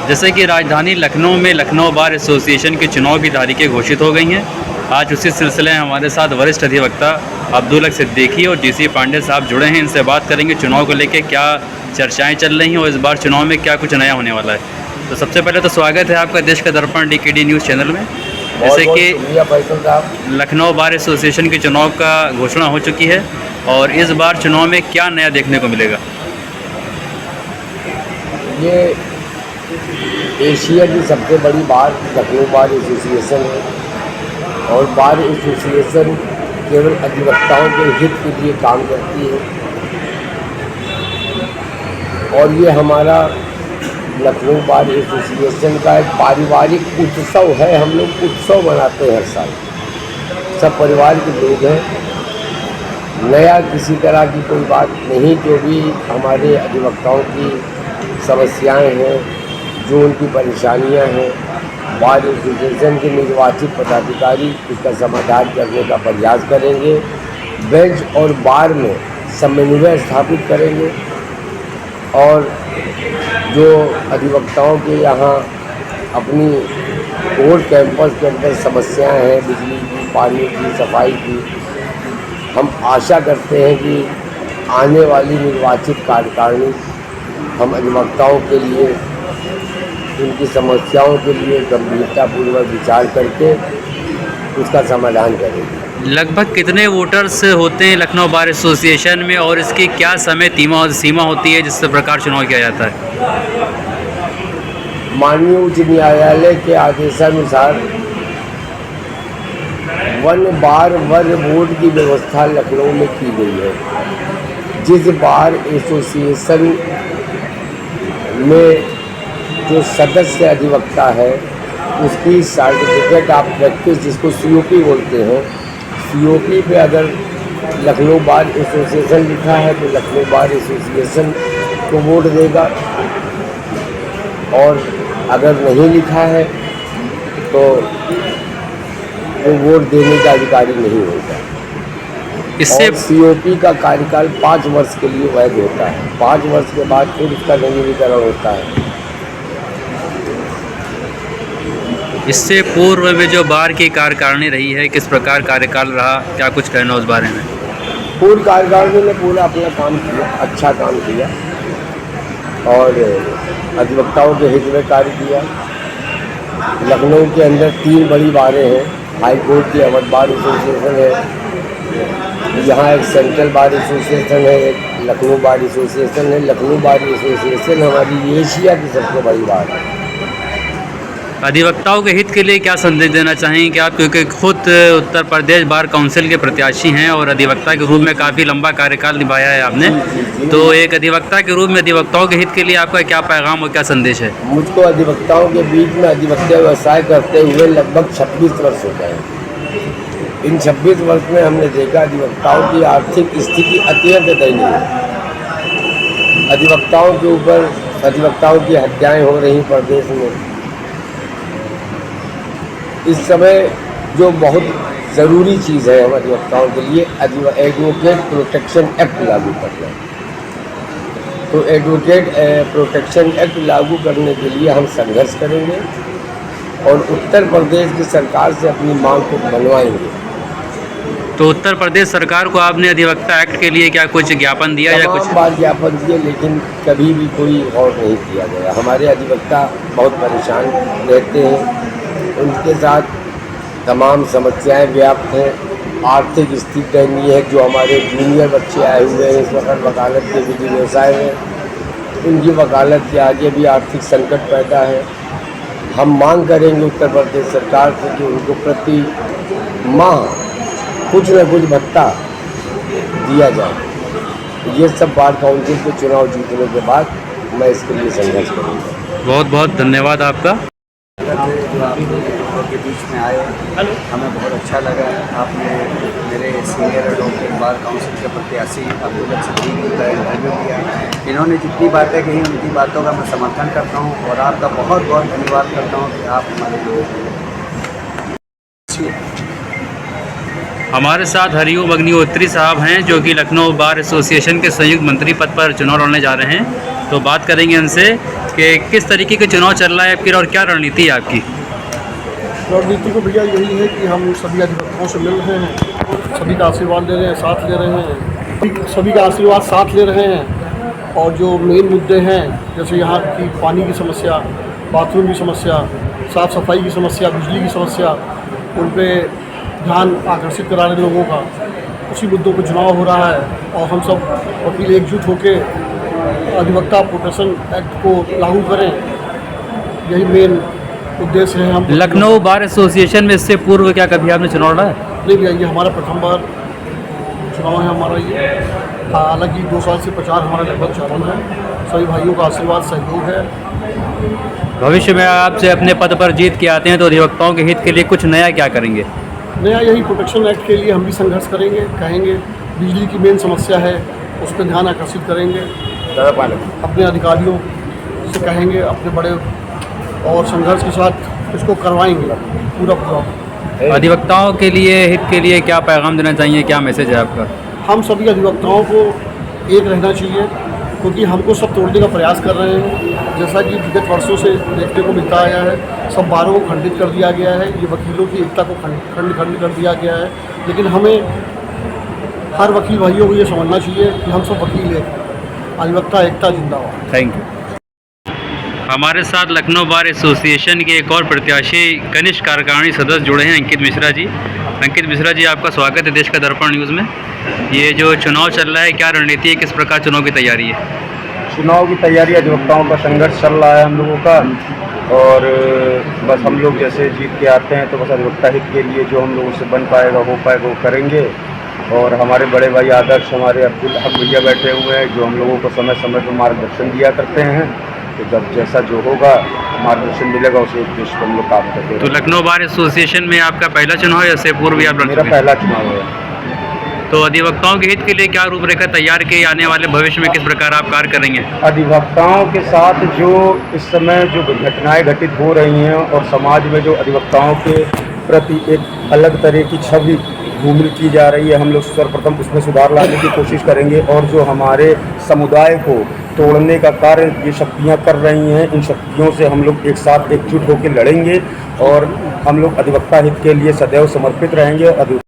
जैसे कि राजधानी लखनऊ में लखनऊ बार एसोसिएशन की चुनाव की तारीखें घोषित हो गई हैं। आज उसी सिलसिले में हमारे साथ वरिष्ठ अधिवक्ता अब्दुल हक सिद्दीकी और जीसी पांडे साहब जुड़े हैं। इनसे बात करेंगे चुनाव को लेकर क्या चर्चाएं चल रही हैं और इस बार चुनाव में क्या कुछ नया होने वाला है। तो सबसे पहले तो स्वागत है आपका देश का दर्पण DKD न्यूज़ चैनल में। जैसे कि लखनऊ बार एसोसिएशन के चुनाव का घोषणा हो चुकी है और इस बार चुनाव में क्या नया देखने को मिलेगा? ये एशिया की सबसे बड़ी बार लखनऊ बार एसोसिएशन है और बार एसोसिएशन केवल अधिवक्ताओं के हित के लिए काम करती है और ये हमारा लखनऊ बार एसोसिएशन का एक पारिवारिक उत्सव है। हम लोग उत्सव मनाते हैं हर साल, सब परिवार के लोग हैं। नया किसी तरह की कोई बात नहीं। जो भी हमारे अधिवक्ताओं की समस्याएं हैं, जो उनकी परेशानियां हैं, बार एसोसिएशन के निर्वाचित पदाधिकारी इसका समाधान करने का प्रयास करेंगे। बेंच और बार में समन्वय स्थापित करेंगे और जो अधिवक्ताओं के यहाँ अपनी कोर्ट कैंपस के अंदर समस्याएं हैं, बिजली की, पानी की, सफाई की, हम आशा करते हैं कि आने वाली निर्वाचित कार्यकारिणी हम अधिवक्ताओं के लिए उनकी समस्याओं के लिए गंभीरतापूर्वक विचार करके उसका समाधान करेंगे। लगभग कितने वोटर्स होते हैं लखनऊ बार एसोसिएशन में और इसकी क्या समय सीमा होती है जिस प्रकार चुनाव किया जाता है? माननीय उच्च न्यायालय के आदेशानुसार वन बार वन वोट की व्यवस्था लखनऊ में की गई है। जिस बार एसोसिएशन में जो सदस्य अधिवक्ता है उसकी सर्टिफिकेट ऑफ प्रैक्टिस, जिसको COP बोलते हैं, COP पे अगर लखनऊ बार एसोसिएशन लिखा है तो लखनऊ बार एसोसिएशन को वोट देगा और अगर नहीं लिखा है तो वो वोट देने का अधिकारी नहीं होगा। इससे COP का कार्यकाल 5 वर्ष के लिए वैध होता है। 5 वर्ष के बाद फिर उसका नवीनीकरण होता है। इससे पूर्व में जो बार की कार्यकारिणी रही है, किस प्रकार कार्यकाल रहा, क्या कुछ कहना उस बारे में? पूर्व कार्यकारिणी ने पूरा अपना काम किया, अच्छा काम किया और अधिवक्ताओं के हित में कार्य किया। लखनऊ के अंदर 3 बड़ी बारें हैं। हाई कोर्ट की अवध बार एसोसिएशन है, यहाँ एक सेंट्रल बार एसोसिएशन है, एक लखनऊ बार एसोसिएशन है। लखनऊ बार एसोसिएशन हमारी एशिया की सबसे बड़ी बार है। अधिवक्ताओं के हित के लिए क्या संदेश देना चाहेंगे आप, क्योंकि खुद उत्तर प्रदेश बार काउंसिल के प्रत्याशी हैं और अधिवक्ता के रूप में काफ़ी लंबा कार्यकाल निभाया है आपने, तो एक अधिवक्ता के रूप में अधिवक्ताओं के हित के लिए आपका क्या पैगाम और क्या संदेश है? मुझको अधिवक्ताओं के बीच में अधिवक्ता व्यवसाय करते हुए लगभग 26 वर्ष हो गए। इन 26 वर्ष में हमने देखा अधिवक्ताओं की आर्थिक स्थिति अत्यंत दयनीय है। अधिवक्ताओं के ऊपर अधिवक्ताओं की हत्याएं हो रही प्रदेश में। इस समय जो बहुत ज़रूरी चीज़ है हम अधिवक्ताओं के लिए, एडवोकेट प्रोटेक्शन एक्ट लागू करना। तो एडवोकेट प्रोटेक्शन एक्ट लागू करने के लिए हम संघर्ष करेंगे और उत्तर प्रदेश की सरकार से अपनी मांग को मनवाएंगे। तो उत्तर प्रदेश सरकार को आपने अधिवक्ता एक्ट के लिए क्या कुछ ज्ञापन दिया या कुछ? बार ज्ञापन दिए लेकिन कभी भी कोई गौर नहीं किया गया। हमारे अधिवक्ता बहुत परेशान रहते हैं, उनके साथ तमाम समस्याएं व्याप्त हैं। आर्थिक स्थिति दयनीय है। जो हमारे जूनियर बच्चे आए हुए हैं इस वक्त वकालत के विधि व्यवसाय में, उनकी वकालत के आगे भी आर्थिक संकट पैदा है। हम मांग करेंगे उत्तर प्रदेश सरकार से कि उनको प्रति माह कुछ न कुछ भत्ता दिया जाए। ये सब बार काउंसिल के चुनाव जीतने के बाद मैं इसके लिए संघर्ष करूँगा। बहुत बहुत धन्यवाद आपका। जो आप के बीच में आए, हमें बहुत अच्छा लगा। आपने मेरे सीनियर एडवोकेट बार काउंसिल के प्रत्याशी अब्दुल हक सिद्दीकी का इंटरव्यू किया। इन्होंने जितनी बातें कही उनकी बातों का मैं समर्थन करता हूँ और आपका बहुत बहुत धन्यवाद करता हूँ कि आप हमारे लोग। हमारे साथ हरिओम अग्निहोत्री साहब हैं जो कि लखनऊ बार एसोसिएशन के संयुक्त मंत्री पद पर चुनाव लड़ने जा रहे हैं। तो बात करेंगे इनसे कि किस तरीके के चुनाव चल रहा है आपकी और क्या रणनीति है आपकी। रणनीति को भैया यही है कि हम सभी अधिवक्ताओं से मिल रहे हैं, सभी का आशीर्वाद ले रहे हैं, साथ ले रहे हैं, सभी का आशीर्वाद साथ ले रहे हैं। और जो मेन मुद्दे हैं जैसे यहाँ की पानी की समस्या, बाथरूम की समस्या, साफ़ सफाई की समस्या, बिजली की समस्या, उन पर ध्यान आकर्षित कराने लोगों का, उसी मुद्दों पर चुनाव हो रहा है। और हम सब वकील एकजुट होकर अधिवक्ता प्रोटेक्शन एक्ट को लागू करें, यही मेन उद्देश्य है। हम लखनऊ बार एसोसिएशन में इससे पूर्व क्या कभी आपने चुनाव लड़ा है? नहीं भैया, ये हमारा प्रथम बार चुनाव है हमारा ये। हालांकि 2 साल से प्रचार हमारा लगभग चालू है, सभी भाइयों का आशीर्वाद सहयोग है। भविष्य में आपसे अपने पद पर जीत के आते हैं तो अधिवक्ताओं के हित के लिए कुछ नया क्या करेंगे? नया यही प्रोटेक्शन एक्ट के लिए हम भी संघर्ष करेंगे, कहेंगे बिजली की मेन समस्या है उस पर ध्यान आकर्षित करेंगे, अपने अधिकारियों से कहेंगे अपने बड़े, और संघर्ष के साथ इसको करवाएंगे पूरा। अधिवक्ताओं के लिए हित के लिए क्या पैगाम देना चाहिए, क्या मैसेज है आपका? हम सभी अधिवक्ताओं को एक रहना चाहिए, क्योंकि हमको सब तोड़ने का प्रयास कर रहे हैं। जैसा कि विगत वर्षों से देखने को मिलता आया है, सब बारों को खंडित कर दिया गया है, ये वकीलों की एकता को खंड कर दिया गया है। लेकिन हमें हर वकील भाइयों को ये समझना चाहिए कि हम सब वकील हैं, अधिवक्ता एकता जिंदाबाद। Thank you. हमारे साथ लखनऊ बार एसोसिएशन के एक और प्रत्याशी कनिष्ठ कार्यकारिणी सदस्य जुड़े हैं, अंकित मिश्रा जी। अंकित मिश्रा जी, आपका स्वागत है देश का दर्पण न्यूज़ में। ये जो चुनाव चल रहा है, क्या रणनीति है, किस प्रकार चुनाव की तैयारी है? चुनाव की तैयारी, अधिवक्ताओं का संघर्ष चल रहा है हम लोगों का, और बस हम लोग जैसे जीत के आते हैं तो बस अधिवक्ता हित के लिए जो हम लोगों से बन पाएगा, हो पाएगा, वो करेंगे। और हमारे बड़े भाई आदर्श हमारे अब्दुल हक भैया बैठे हुए हैं, जो हम लोगों को समय समय पर मार्गदर्शन दिया करते हैं। तो जब जैसा जो होगा मार्गदर्शन मिलेगा, उसे उद्देश्य हम लोग काम करते हैं। तो लखनऊ बार एसोसिएशन में आपका पहला चुनाव है, इससे पूर्व भी आप लड़ मेरा चुके हैं? पहला चुनाव है। तो अधिवक्ताओं के हित के लिए क्या रूपरेखा तैयार की, आने वाले भविष्य में किस प्रकार आप कार्य करेंगे? अधिवक्ताओं के साथ जो इस समय जो घटनाएं घटित हो रही हैं और समाज में जो अधिवक्ताओं के प्रति एक अलग तरह की छवि धूमिल की जा रही है, हम लोग सर्वप्रथम उसमें सुधार लाने की कोशिश करेंगे। और जो हमारे समुदाय को तोड़ने का कार्य ये शक्तियाँ कर रही हैं, इन शक्तियों से हम लोग एक साथ एकजुट होकर लड़ेंगे और हम लोग अधिवक्ता हित के लिए सदैव समर्पित रहेंगे।